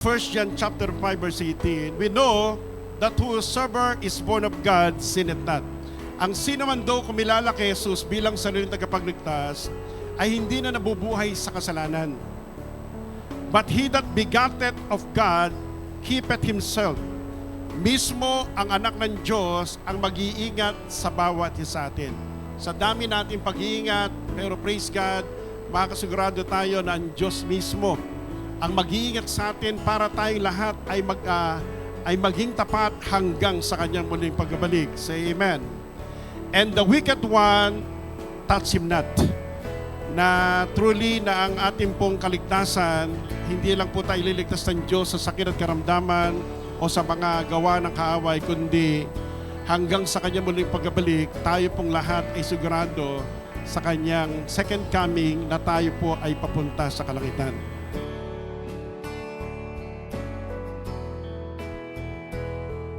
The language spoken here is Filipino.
1 John chapter 5 verse 18, we know that whosoever is born of God sinneth not. Ang sino man daw kumilala kay Jesus bilang sariling tagapagligtas ay hindi na nabubuhay sa kasalanan. But he that begotteth of God keepeth himself. Mismo ang anak ng Diyos ang mag-iingat sa bawat isa atin. Sa dami nating pag-iingat, pero praise God, makasigurado tayo na ang Diyos mismo ang mag-iingat sa atin para tayong lahat ay maging tapat hanggang sa kanyang muling pagbabalik. Say amen. And the wicked one touch him not. Na truly na ang ating pong kaligtasan, hindi lang po tayo ililigtas ng Diyos sa sakit at karamdaman o sa mga gawa ng kaaway, kundi hanggang sa kanyang muling pagbabalik, tayo pong lahat ay sigurado sa kanyang second coming na tayo po ay papunta sa kalangitan.